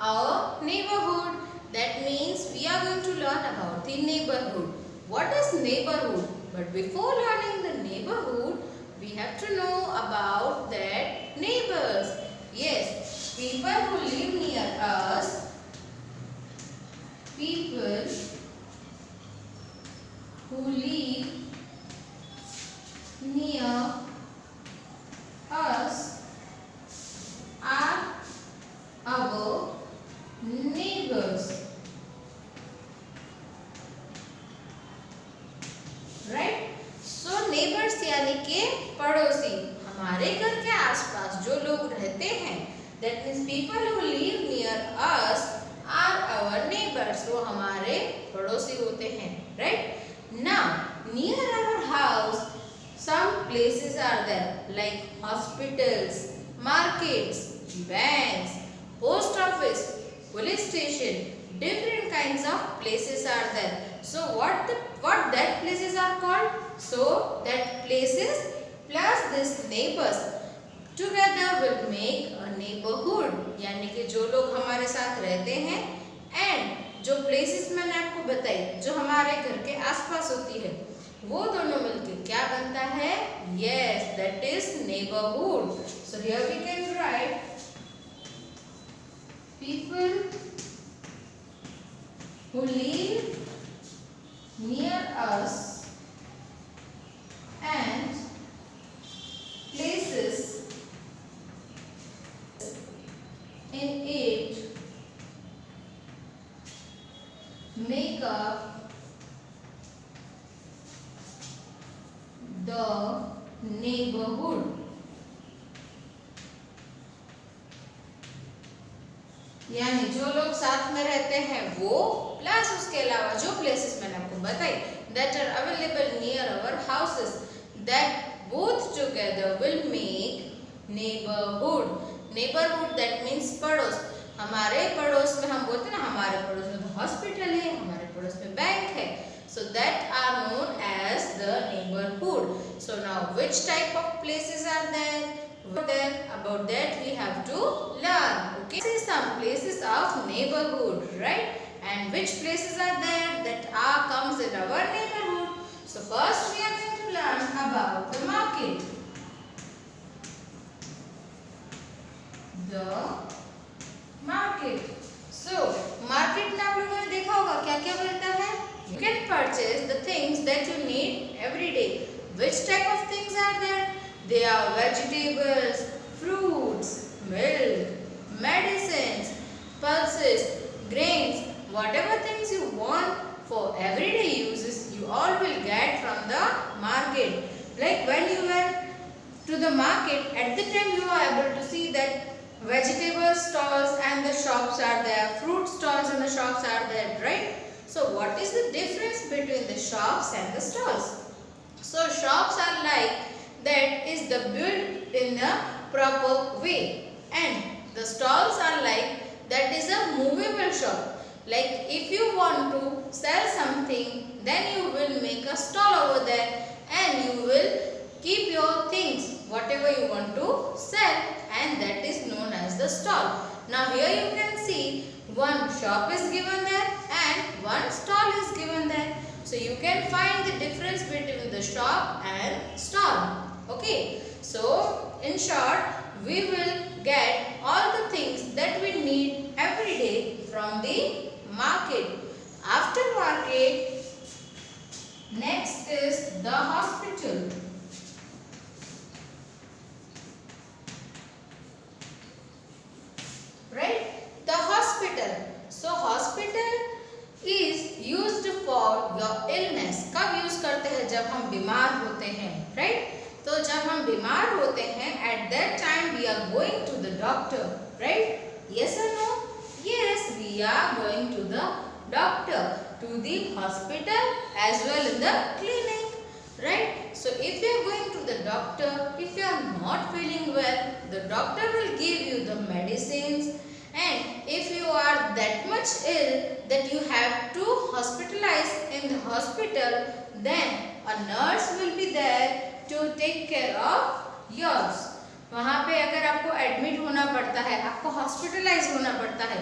our neighborhood. That means we are going to learn about the neighborhood. What is neighborhood? But before learning the neighborhood, we have to know about that neighbors. Yes, people who live near us, people who live near us are our neighbors. Right, so neighbours यानी के पड़ोसी, हमारे घर के आसपास जो लोग रहते हैं, that means people who live near us are our neighbours, वो हमारे पड़ोसी होते हैं. Right, now near our house some places are there like hospitals, markets, banks, post office, police station, different kinds of places are there. So what that places are called? So that places plus this neighbors together will make a neighborhood. यानी कि जो लोग हमारे साथ रहते हैं and जो places मैंने आपको बताई जो हमारे घर के आसपास होती है, वो दोनों मिलकर क्या बनता है? Yes, that is neighborhood. So here we can write people who live near us and places in it make up the neighborhood. यानी जो लोग साथ में रहते हैं वो प्लस उसके अलावा जो प्लेसेस मैंने आपको बताई that are available near our houses, that both together will make neighborhood. Neighborhood that means पड़ोस. हमारे पड़ोस में हम बोलते हैं ना, हमारे पड़ोस में तो हॉस्पिटल है, हमारे पड़ोस में बैंक है. So that are known as the neighborhood. So now which type of places are there? About that we have to learn. Okay, see some places of neighborhood, right? And which places are there that are comes in our neighborhood? So first we are going to learn about the market. The market. So market में आप लोगों ने देखा होगा क्या क्या मिलता है? You can purchase the things that you need every day. Which type of things are there? They are vegetables, fruits, milk, medicines, pulses, grains, whatever things you want for everyday uses, you all will get from the market. Like when you went to the market, at the time you are able to see that vegetable stalls and the shops are there, fruit stalls and the shops are there, right? So what is the difference between the shops and the stalls? So shops are like that is the built in a proper way, and the stalls are like that is a movable shop. Like if you want to sell something, then you will make a stall over there and you will keep your things whatever you want to sell, and that is known as the stall. Now here you can see one shop is given there and one stall is given there. So you can find the difference between the shop and stall. Okay. So in short, we will get all the things that we need every day from the market. After market, next is the hospital. Right? The hospital. So hospital is used for your illness. कब use करते हैं? जब हम बीमार होते हैं, right? तो जब हम बीमार होते हैं, at that time we are going to the doctor, right? Yes or no? Yes, we are going to the doctor, to the hospital as well in the clinic, right? So if you are going to the doctor, if you are not feeling well, the doctor will give you the medicines. And if you are that much ill that you have to hospitalize in the hospital, then a nurse will be there to take care of yours. वहाँ पे अगर आपको admit होना पड़ता है, आपको hospitalise होना पड़ता है,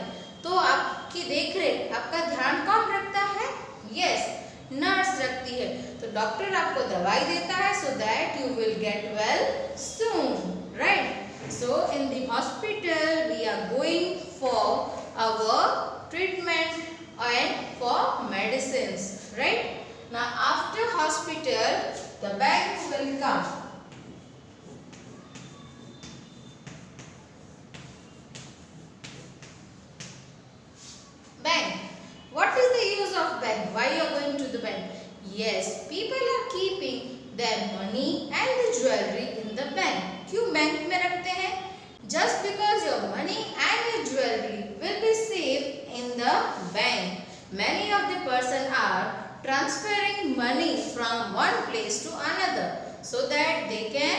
आपकी देखरेख, आपका ध्यान कौन रखता है? यस, नर्स रखती है। तो डॉक्टर आपको दवाई देता है so that you will get well soon, right? So in the hospital we are going for our treatment and for medicines, right? Now after hospital the bank will come. Bank. What is the use of bank? Why you are going to the bank? Yes, people are keeping their money and the jewelry in the bank. क्यों bank में रखते हैं? Just because your money and your jewelry will be safe in the bank. Many of the person are transferring money from one place to another so that they can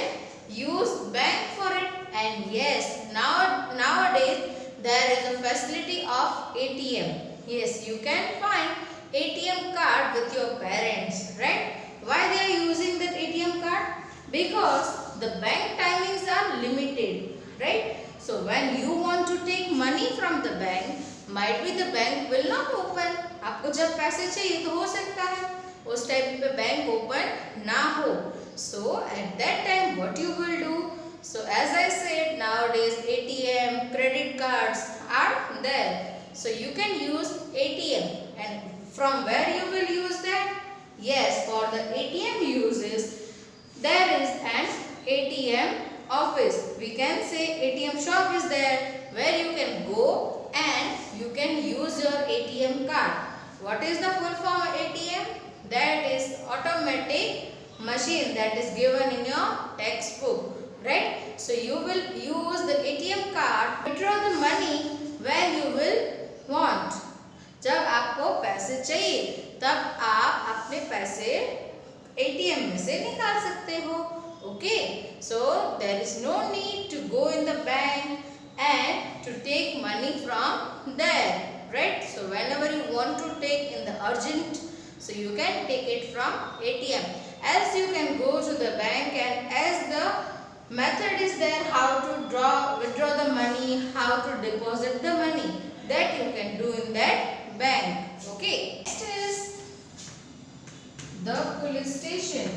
use bank for it. And yes, nowadays there is a facility of ATM. Yes, you can find ATM card with your parents, right? Why they are using that ATM card? Because the bank timings are limited, right? So when you want to take money from the bank, might be the bank will not open. आपको जब पैसे चाहिए तो हो सकता है उस time पे बैंक ओपन ना हो. So at that time what you will do? So as I said, nowadays ATM, credit cards are there. So you can use ATM, and from where you will use that? Yes, for the ATM uses, there is an ATM office. We can say ATM shop is there where you can go and you can use your ATM card. What is the full form of ATM? That is automatic machine that is given in your textbook, right? So you will use the ATM card, withdraw the money where you will want. जब आपको पैसे चाहिए तब आप अपने पैसे ATM में से निकाल सकते हो. Okay, so there is no need to go in the bank and to take money from there, right? So whenever you want to take in the urgent, so you can take it from ATM. Else you can go to the bank, and as the method is there how to withdraw the money, how to deposit the money, that you can do in that bank. Okay. Next is the police station.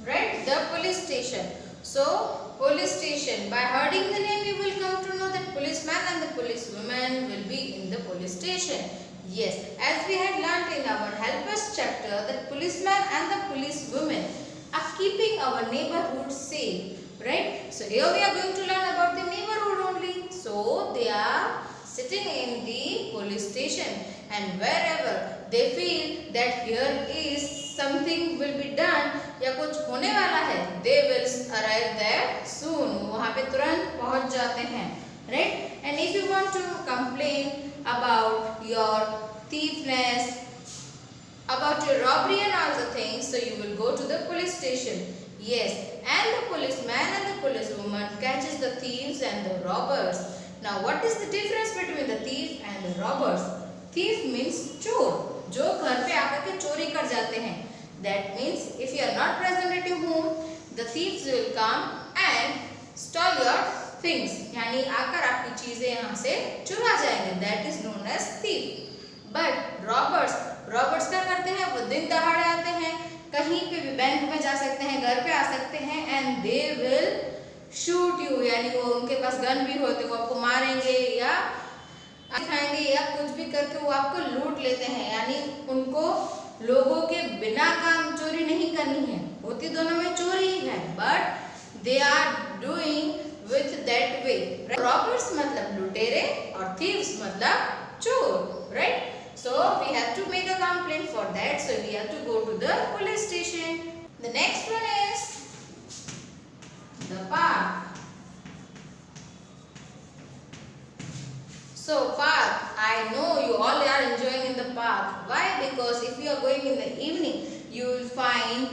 Right, the police station. So police station, by hearing the name you will come to know that policeman and the policewoman will be in the police station. Yes, as we had learnt in our helpers chapter that policeman and the policewoman are keeping our neighborhood safe, right? So here we are going to learn about the neighborhood only. So they are sitting in the police station, and wherever they feel that here is something will be done या कुछ होने वाला है, they will arrive there soon. वहाँ पे तुरंत पहुँच जाते हैं, right? And if you want to complain about your thiefness, about your robbery and all the things, so you will go to the police station. Yes, and the policeman and the policewoman catches the thieves and the robbers. Now what is the difference between the thief and the robbers? Thief means चोर, जो घर पे आकर के चोरी कर जाते हैं. That means if you are not present at your home, the thieves will come and steal your things. यानी आकर आपकी चीजें यहाँ से चुरा जाएंगे. That is known as thief. But robbers क्या करते हैं? वो दिन दहाड़े आते हैं, कहीं पे भी बैंक में जा सकते हैं, घर पे आ सकते हैं, and they will shoot you. यानी वो उनके पास गन भी होते, वो आपको मारेंगे या खाएंगे या कुछ भी करके वो आपको लूट लेते हैं. यानी उनको लोगों के बिना काम चोरी नहीं करनी है, होती दोनों में चोरी ही है, but they are doing with that way. Robbers मतलब लुटेरे और thieves मतलब चोर, right? So we have to make a complaint for that. So we have to go to the police station. The next one is the park. So park, I know you all are enjoying in the park. Why? Because if you are going in the evening, you will find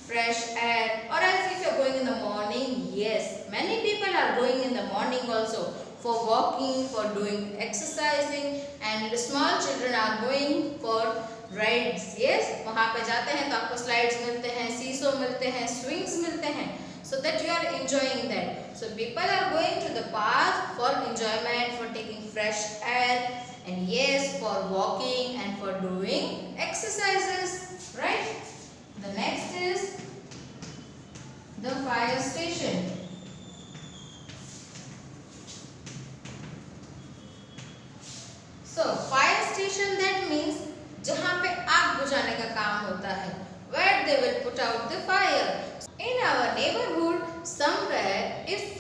fresh air. Or else if you are going in the morning, yes, many people are going in the morning also for walking, for doing exercising, and the small children are going for rides. Yes, वहाँ पे जाते हैं तो आपको slides मिलते हैं, सीसो मिलते हैं, स्विंग्स मिलते हैं, so that you are enjoying that. So people are going to the park for enjoyment, for taking fresh air, and yes, for walking and for doing exercises, right? The next is the fire station. So fire station, that means जहाँ पे आग बुझाने का काम होता है, where they will put out the fire. In our neighborhood, somewhere, if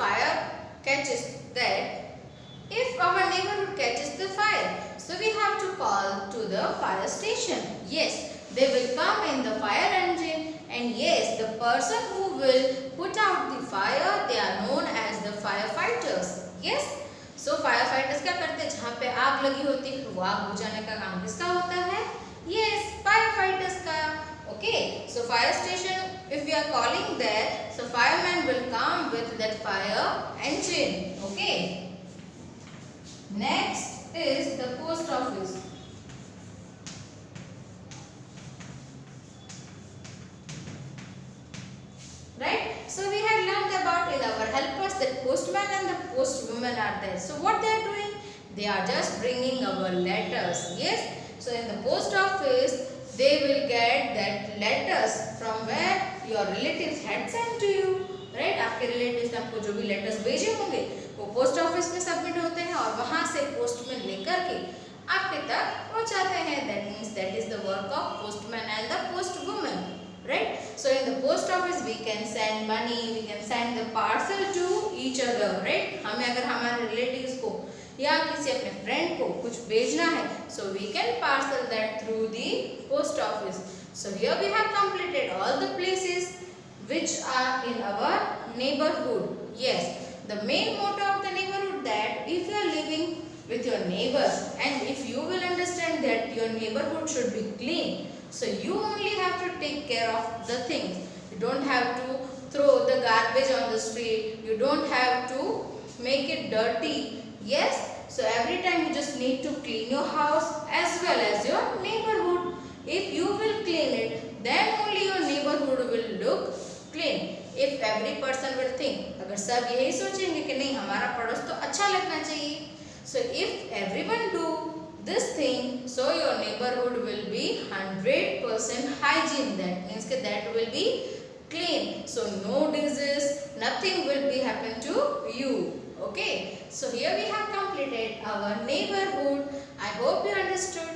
our neighborhood catches the fire, so we have to call to the fire station. Yes, they will come in the fire engine, and yes, the person who will put out the fire, they are known as the firefighters. Yes. So firefighters क्या करते हैं, जहाँ पे आग लगी होती है वो आग बुझाने का काम किसका होता है? Yes, firefighters का. Okay, so fire station, if we are calling there, so fireman will come with that fire engine. Okay. Next is the post office. Right? So we had learned about in our helpers that postman and the postwoman are there. So what they are doing? They are just bringing our letters. Yes. So in the post office, they will get that letters from where your relatives had sent to you. Right? आपके relatives ने आपको जो भी letters भेजे होंगे वो post office में submit होते हैं और वहाँ से postman लेकर के आपके तक पहुँचाते हैं. That means that is the work of postman and the postwoman. Right? So in the post office we can send money, we can send the parcel to each other. Right? हमें अगर हमारे relatives को या किसी अपने friend को कुछ भेजना है, so we can parcel that through the post office. So here we have completed all the places which are in our neighborhood. Yes, the main motto of the neighborhood that if you are living with your neighbors and if you will understand that your neighborhood should be clean, so you only have to take care of the things. You don't have to throw the garbage on the street. You don't have to make it dirty. Yes, so every time you just need to clean your house as well as your neighborhood. If you will clean it, then only your neighborhood will look clean. If every person will think, अगर सब यही सोचेंगे कि नहीं हमारा पड़ोस तो अच्छा लगना चाहिए. So if everyone do this thing, so your neighborhood will be 100% hygiene. That means that will be clean. So no disease, nothing will be happen to you. Okay. So here we have completed our neighborhood. I hope you understood.